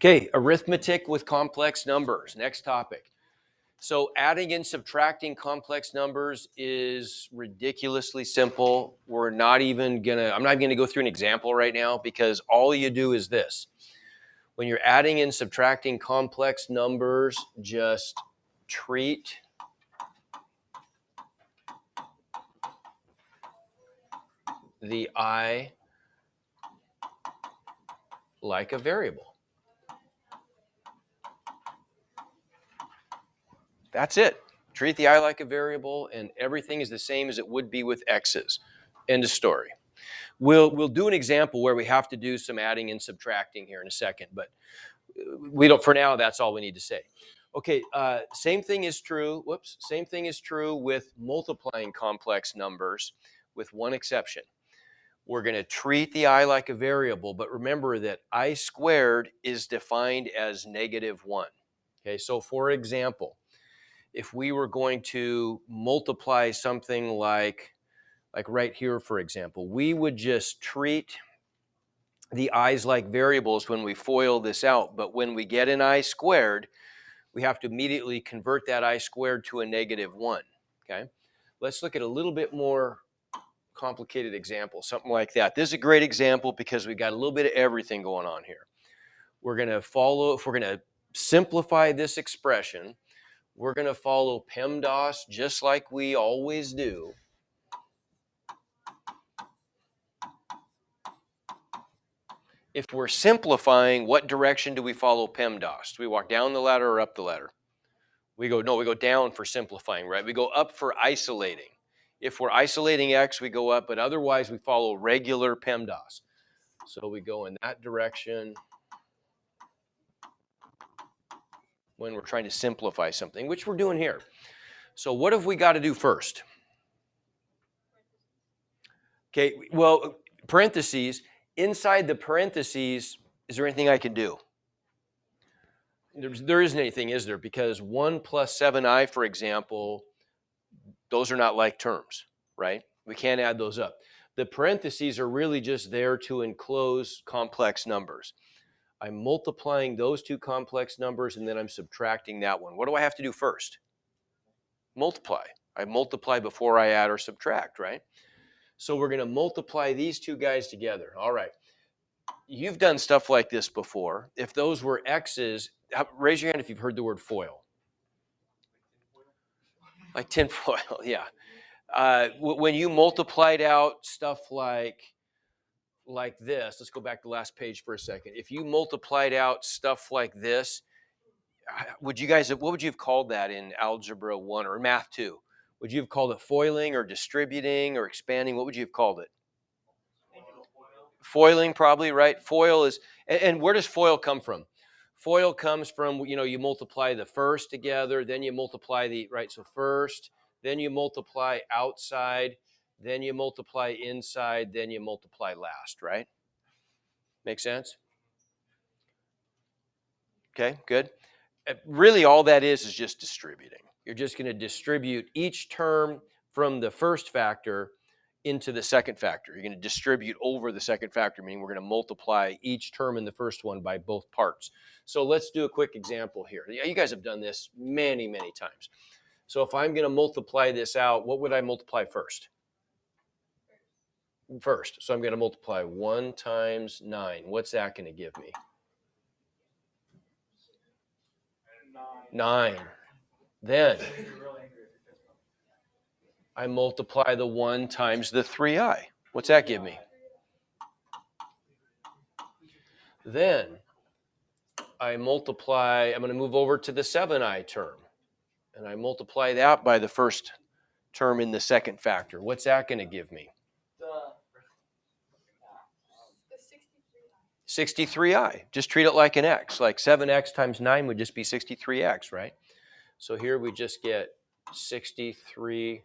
Okay, arithmetic with complex numbers. Next topic. So adding and subtracting complex numbers is ridiculously simple. I'm not even gonna go through an example right now because all you do is this. When you're adding and subtracting complex numbers, just treat the I like a variable. That's it. Treat the I like a variable, and everything is the same as it would be with x's. End of story. We'll do an example where we have to do some adding and subtracting here in a second, but we don't. For now, that's all we need to say. Okay. Same thing is true. Same thing is true with multiplying complex numbers, with one exception. We're going to treat the I like a variable, but remember that I squared is defined as -1. Okay. So for example, if we were going to multiply something like right here, for example, we would just treat the i's like variables when we FOIL this out. But when we get an I squared, we have to immediately convert that I squared to a -1. Okay. Let's look at a little bit more complicated example, something like that. This is a great example because we got a little bit of everything going on here. If we're going to simplify this expression, we're going to follow PEMDAS just like we always do. If we're simplifying, what direction do we follow PEMDAS? Do we walk down the ladder or up the ladder? We go down for simplifying, right? We go up for isolating. If we're isolating x, we go up, but otherwise we follow regular PEMDAS. So we go in that direction when we're trying to simplify something, which we're doing here. So what have we got to do first? Okay, well, parentheses. Inside the parentheses, is there anything I can do? There isn't anything, is there? Because 1 plus 7i, for example, those are not like terms, right? We can't add those up. The parentheses are really just there to enclose complex numbers. I'm multiplying those two complex numbers, and then I'm subtracting that one. What do I have to do first? Multiply. I multiply before I add or subtract, right? So we're going to multiply these two guys together. All right. You've done stuff like this before. If those were x's, raise your hand if you've heard the word FOIL. Like tinfoil, yeah. When you multiplied out stuff like this, let's go back to the last page for a second. If you multiplied out stuff like this, what would you have called that in Algebra 1 or Math 2? Would you have called it foiling or distributing or expanding? What would you have called it? Foiling, probably, right? Foil is, and where does FOIL come from? FOIL comes from, you multiply the first together, then you multiply right? So first, then you multiply outside, then you multiply inside, then you multiply last, right? Make sense? Okay, good. Really, all that is just distributing. You're just going to distribute each term from the first factor into the second factor. You're going to distribute over the second factor, meaning we're going to multiply each term in the first one by both parts. So let's do a quick example here. You guys have done this many, many times. So if I'm going to multiply this out, what would I multiply first? First. So I'm going to multiply 1 times 9. What's that going to give me? 9. Then I multiply the 1 times the 3i. What's that give me? Then I'm going to move over to the 7i term, and I multiply that by the first term in the second factor. What's that going to give me? 63i. Just treat it like an x. Like 7x times 9 would just be 63x, right? So here we just get 63i.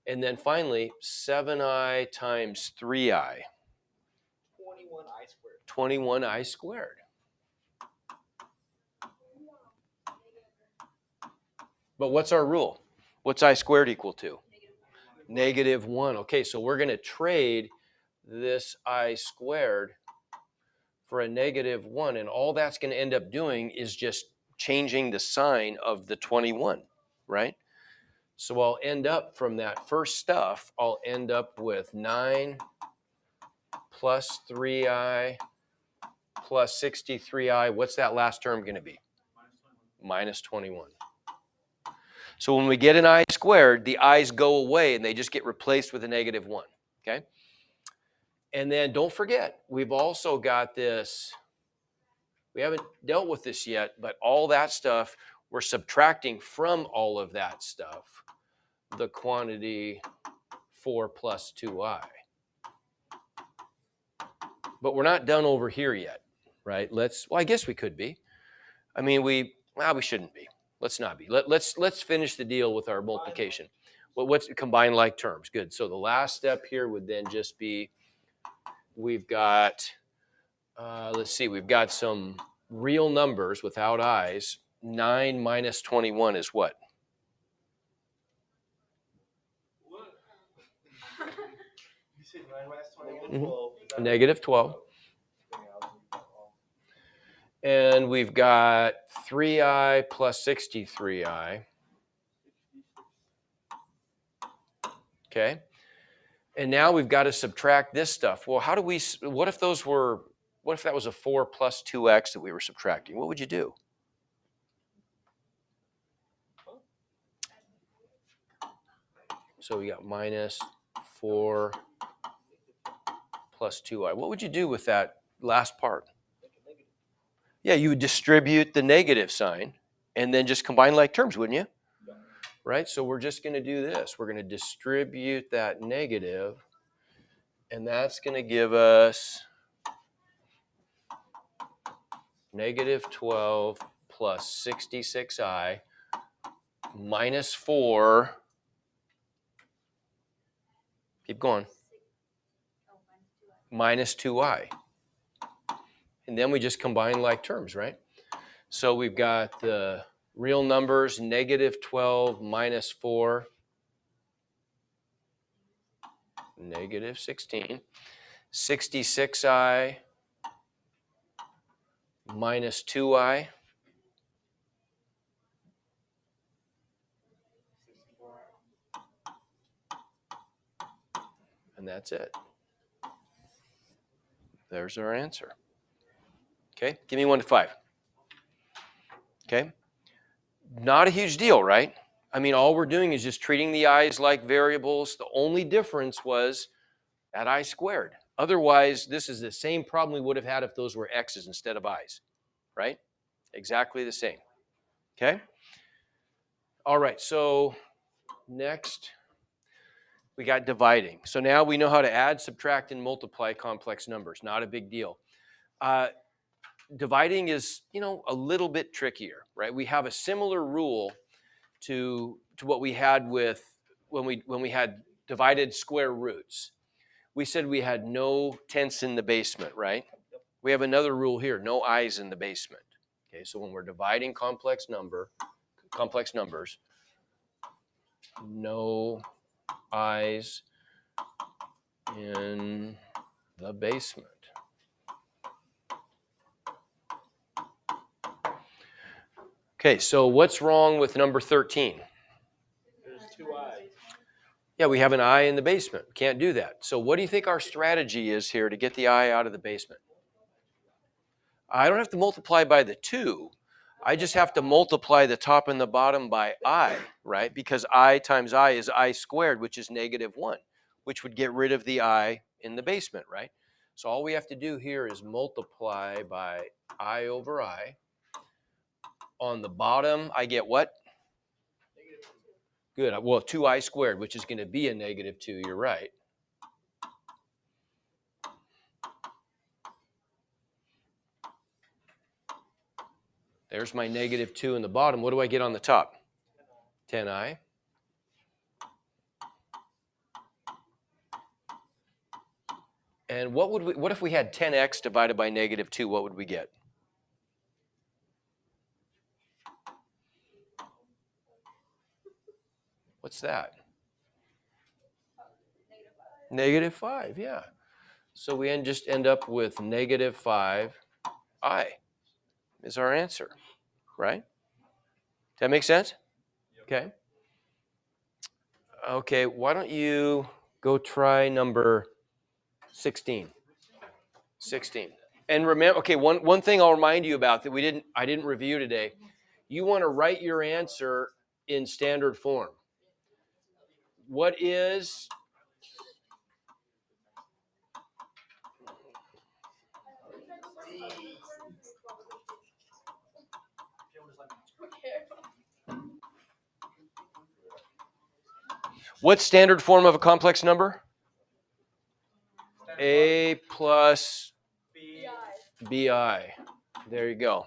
And then finally, 7i times 3i. 21i squared. 21i squared. But what's our rule? What's I squared equal to? -1. Okay, so we're going to trade this I squared for a -1. And all that's going to end up doing is just changing the sign of the 21, right? So I'll end up from that first stuff, I'll end up with 9 plus 3i plus 63i. What's that last term going to be? Minus 21. So when we get an I squared, the i's go away and they just get replaced with a -1, okay? And then don't forget, we've also got this, we haven't dealt with this yet, but all that stuff, we're subtracting from all of that stuff the quantity 4 plus 2i. But we're not done over here yet, right? Well, I guess we could be. I mean, we shouldn't be. Let's not be. Let's finish the deal with our multiplication. What's combined like terms? Good. So the last step here would then just be, we've got, let's see, we've got some real numbers without i's. 9 minus 21 is what? You said 9 minus 21? Mm-hmm. -12. And we've got 3i plus 63i. Okay. And now we've got to subtract this stuff. Well, what if that was a 4 plus 2x that we were subtracting? What would you do? So we got minus 4 plus 2i. What would you do with that last part? Yeah, you would distribute the negative sign and then just combine like terms, wouldn't you? Right? So we're just going to do this. We're going to distribute that negative, and that's going to give us -12 plus 66i minus 4. Keep going. Minus 2i. And then we just combine like terms, right? So we've got the real numbers, -12 minus 4, -16. 66i minus 2i. And that's it. There's our answer. Okay, give me 1 to 5. Okay, not a huge deal, right? I mean, all we're doing is just treating the i's like variables. The only difference was at I squared. Otherwise, this is the same problem we would have had if those were x's instead of i's, right? Exactly the same. Okay? All right, so next we got dividing. So now we know how to add, subtract, and multiply complex numbers. Not a big deal. Dividing is, a little bit trickier, right? We have a similar rule to what we had with when we had divided square roots. We said we had no tenths in the basement, right? We have another rule here, no i's in the basement. Okay, so when we're dividing complex numbers, no i's in the basement. Okay, so what's wrong with number 13? There's 2 i's. Yeah, we have an I in the basement. Can't do that. So what do you think our strategy is here to get the I out of the basement? I don't have to multiply by the 2. I just have to multiply the top and the bottom by I, right? Because I times I is I squared, which is -1, which would get rid of the I in the basement, right? So all we have to do here is multiply by I over I. On the bottom, I get what? Good. Well, 2i squared, which is going to be a -2. You're right. There's my -2 in the bottom. What do I get on the top? 10i. And what if we had 10x divided by -2? What would we get? What's that? -5, yeah. So we just end up with negative 5i is our answer, right? Does that make sense? Okay. Okay, why don't you go try number 16. 16. And remember, okay, one thing I'll remind you about that I didn't review today. You want to write your answer in standard form. What is what's standard form of a complex number? A plus bi. There you go.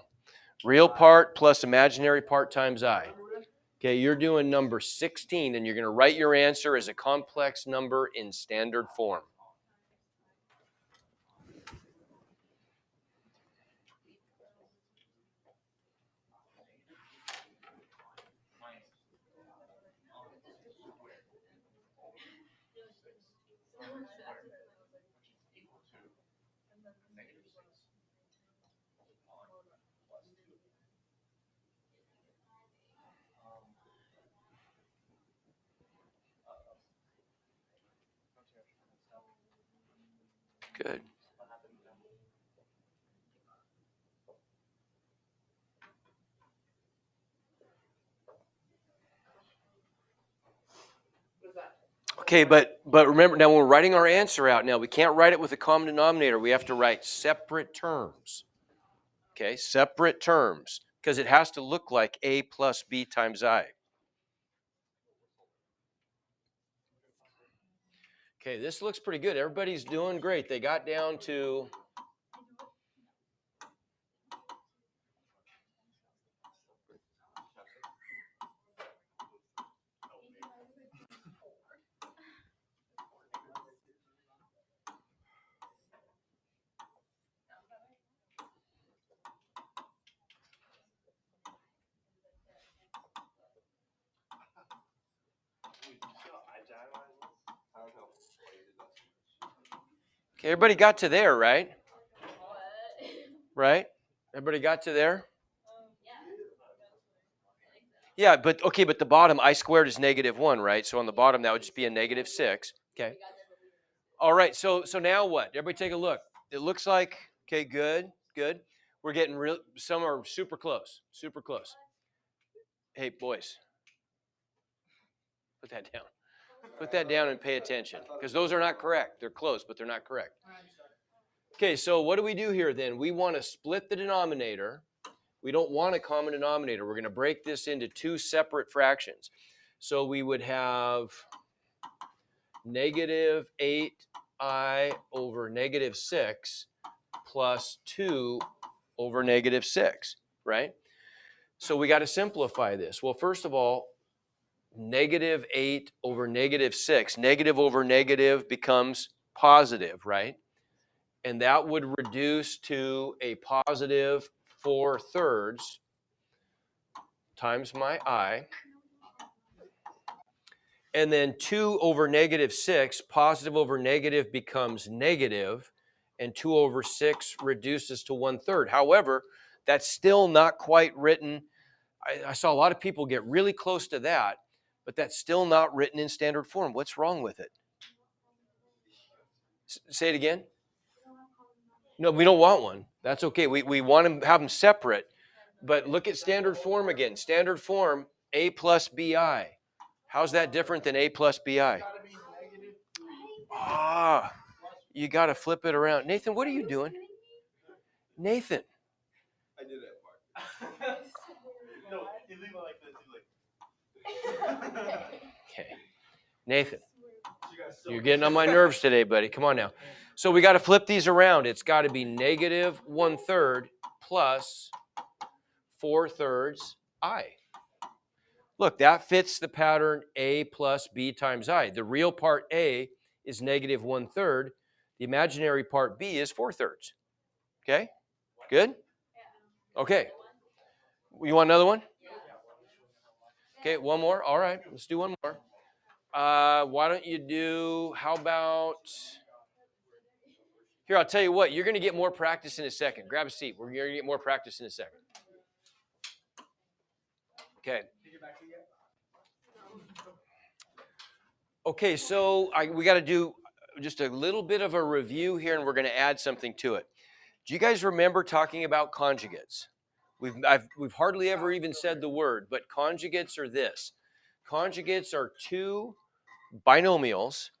Real part plus imaginary part times I. Okay, you're doing number 16, and you're going to write your answer as a complex number in standard form. Good. Okay, but remember, now when we're writing our answer out now, we can't write it with a common denominator. We have to write separate terms. Okay, separate terms, because it has to look like a plus b times I. Okay, this looks pretty good. Everybody's doing great. They got down to okay, everybody got to there, right? Right? Everybody got to there? Yeah, but okay, but the bottom I squared is -1, right? So on the bottom that would just be a -6. Okay. All right, so now what? Everybody take a look. It looks like, okay, good, good. We're getting real, some are super close, super close. Hey, boys, put that down. Put that down and pay attention, because those are not correct. They're close, but they're not correct. Okay, so what do we do here then? We want to split the denominator. We don't want a common denominator. We're going to break this into two separate fractions. So we would have -8i over -6 plus 2 over -6, right? So we got to simplify this. Well, first of all, -8 over -6, negative over negative becomes positive, right? And that would reduce to a positive 4/3 times my I. And then 2 over -6, positive over negative becomes negative, and 2 over 6 reduces to 1/3. However, that's still not quite written. I saw a lot of people get really close to that, but that's still not written in standard form. What's wrong with it? Say it again. No, we don't want one. That's okay. We want to have them separate, but look at standard form again. Standard form, A plus BI. How's that different than A plus BI? Ah, you got to flip it around. Nathan, what are you doing? Nathan. I did that part. No, you leave it like this. Okay. Nathan, you're getting on my nerves today, buddy. Come on now. So we got to flip these around. It's got to be -1/3 plus 4/3 I. Look, that fits the pattern A plus B times I. The real part A is -1/3. The imaginary part B is 4/3. Okay? Good? Okay. You want another one? Okay, one more. All right, let's do one more. Why don't you do, how about Here, I'll tell you what, you're going to get more practice in a second. Grab a seat. We're going to get more practice in a second. Okay. Okay, so we got to do just a little bit of a review here, and we're going to add something to it. Do you guys remember talking about conjugates? We've hardly ever even said the word, but conjugates are this. Conjugates are two binomials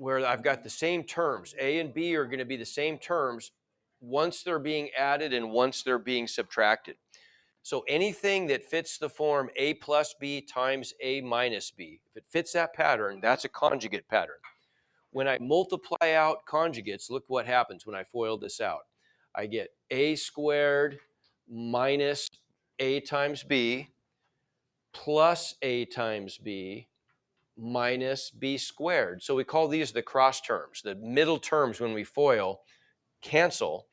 where I've got the same terms. A and B are going to be the same terms once they're being added and once they're being subtracted. So anything that fits the form A plus B times A minus B, if it fits that pattern, that's a conjugate pattern. When I multiply out conjugates, look what happens when I FOIL this out. I get A squared minus A times B plus A times B minus B squared. So we call these the cross terms. The middle terms when we FOIL cancel,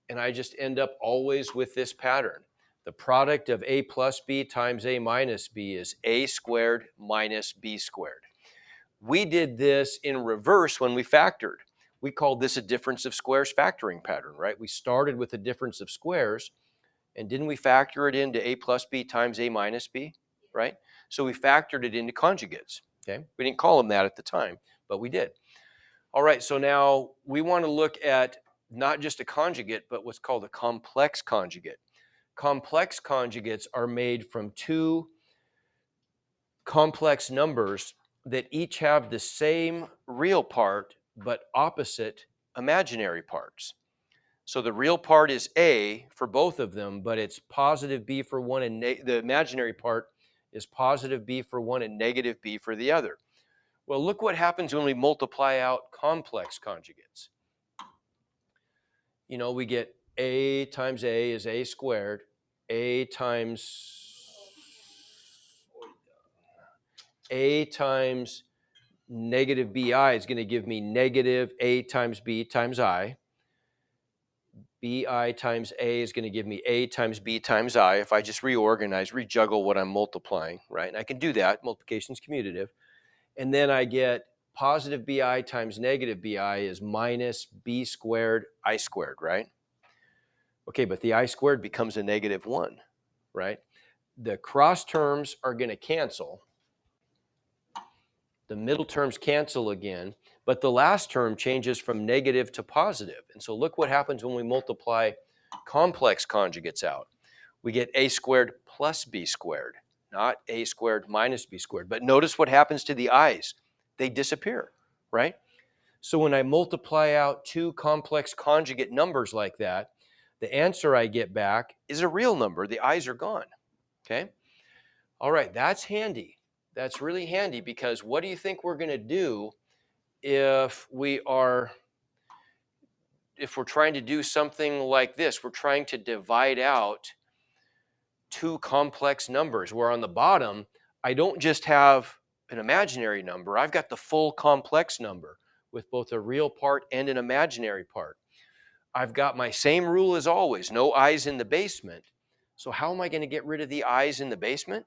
and I just end up always with this pattern. The product of A plus B times A minus B is A squared minus B squared. We did this in reverse when we factored. We called this a difference of squares factoring pattern, right? We started with a difference of squares, and didn't we factor it into A plus B times A minus B, right? So we factored it into conjugates, okay? We didn't call them that at the time, but we did. All right, so now we want to look at not just a conjugate, but what's called a complex conjugate. Complex conjugates are made from two complex numbers that each have the same real part, but opposite imaginary parts. So the real part is A for both of them, but it's positive B for one, and the imaginary part is positive B for one and negative B for the other. Well, look what happens when we multiply out complex conjugates. You know, we get A times A is A squared. A times negative BI is going to give me negative A times B times I. BI times A is going to give me A times B times I if I just reorganize, rejuggle what I'm multiplying, right? And I can do that. Multiplication is commutative. And then I get positive BI times negative BI is minus B squared I squared, right? Okay, but the I squared becomes a negative 1, right? The cross terms are going to cancel. The middle terms cancel again, but the last term changes from negative to positive. And so look what happens when we multiply complex conjugates out. We get A squared plus B squared, not A squared minus B squared. But notice what happens to the I's. They disappear, right? So when I multiply out two complex conjugate numbers like that, the answer I get back is a real number. The I's are gone, okay? All right, that's handy. That's really handy because what do you think we're going to do if we're trying to do something like this? We're trying to divide out two complex numbers where on the bottom, I don't just have an imaginary number. I've got the full complex number with both a real part and an imaginary part. I've got my same rule as always, no I's in the basement. So how am I going to get rid of the I's in the basement?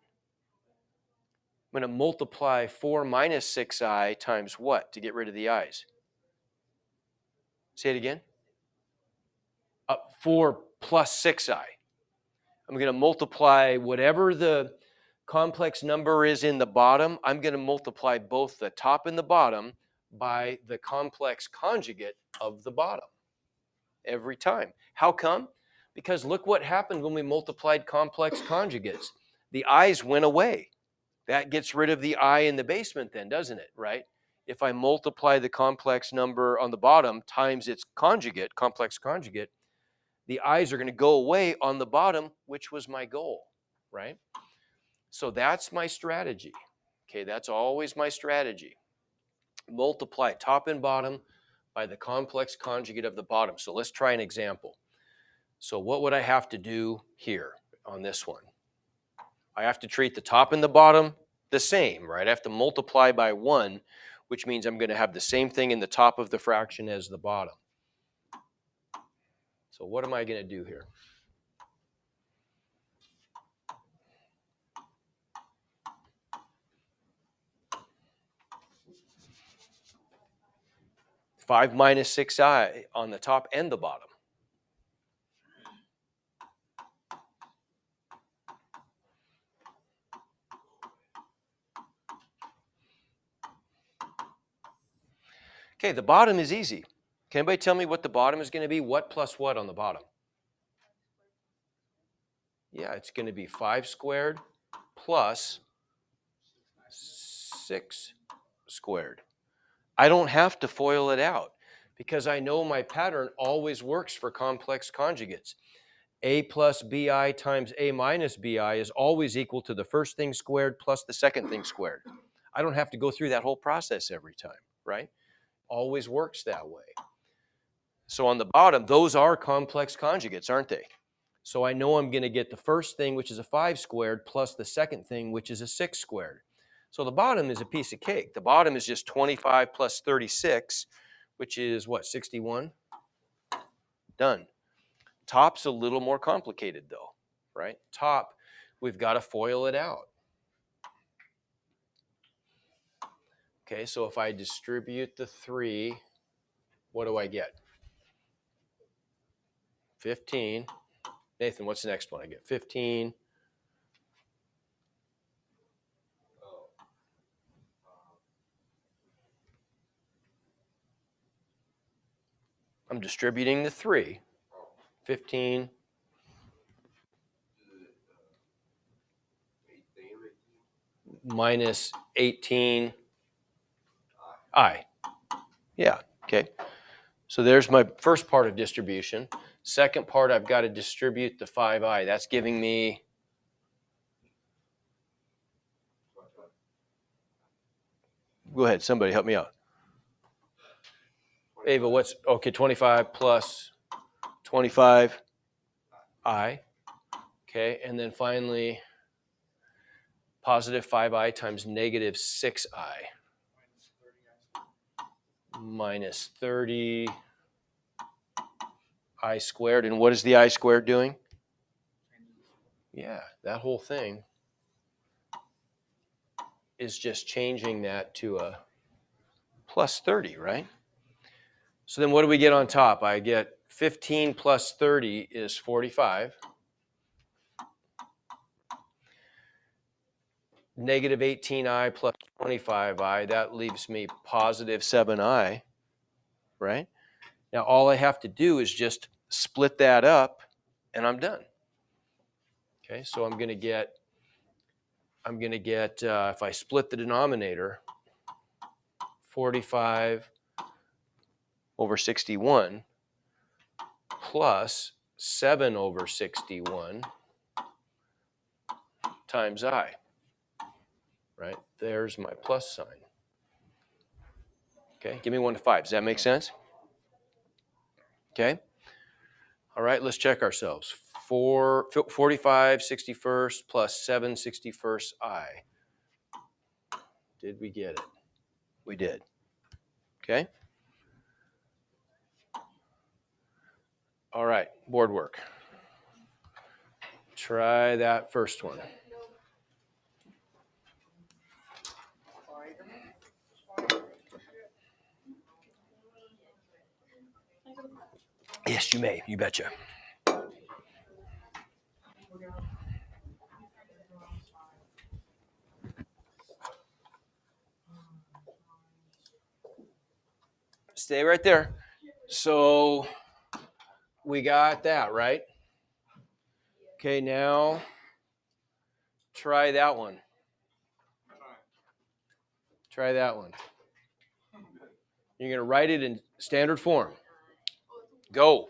I'm going to multiply 4 minus 6I times what to get rid of the I's? Say it again. 4 plus 6I. I'm going to multiply whatever the complex number is in the bottom. I'm going to multiply both the top and the bottom by the complex conjugate of the bottom every time. How come? Because look what happened when we multiplied complex conjugates. The I's went away. That gets rid of the I in the basement then, doesn't it, right? If I multiply the complex number on the bottom times its conjugate, complex conjugate, the I's are going to go away on the bottom, which was my goal, right? So that's my strategy. Okay, that's always my strategy. Multiply top and bottom by the complex conjugate of the bottom. So let's try an example. So what would I have to do here on this one? I have to treat the top and the bottom the same, right? I have to multiply by 1, which means I'm going to have the same thing in the top of the fraction as the bottom. So what am I going to do here? 5 minus 6i on the top and the bottom. Okay, the bottom is easy. Can anybody tell me what the bottom is going to be? What plus what on the bottom? Yeah, it's going to be 5 squared plus 6 squared. I don't have to FOIL it out because I know my pattern always works for complex conjugates. A plus bi times a minus bi is always equal to the first thing squared plus the second thing squared. I don't have to go through that whole process every time, right? Always works that way. So on the bottom, those are complex conjugates, aren't they? So I know I'm going to get the first thing, which is a 5 squared, plus the second thing, which is a 6 squared. So the bottom is a piece of cake. The bottom is just 25 plus 36, which is what, 61? Done. Top's a little more complicated though, right? Top, we've got to FOIL it out. Okay, so if I distribute the 3, what do I get? 15. Nathan, what's the next one I get? 15. I'm distributing the 3. 15 minus 18i. Yeah, okay. So there's my first part of distribution. Second part, I've got to distribute the 5i. That's giving me, go ahead, somebody help me out. Ava, what's, okay, 25 plus 25i. Okay, and then finally, positive 5i times negative 6i minus 30i squared. And what is the I squared doing? Yeah, that whole thing is just changing that to a plus 30, right? So then what do we get on top? I get 15 plus 30 is 45. Negative 18i plus 25i, that leaves me positive 7i, right? Now all I have to do is just split that up and I'm done. Okay, so I'm going to get, if I split the denominator, 45 over 61 plus 7 over 61 times I, right? There's my plus sign. Okay, give me 1 to 5. Does that make sense? Okay. All right, let's check ourselves. 45 61st plus 7 61st I. Did we get it? We did. Okay. All right, board work. Try that first one. Yes, you may. You betcha. Stay right there. So we got that, right? Okay, now try that one. Try that one. You're going to write it in standard form. Go.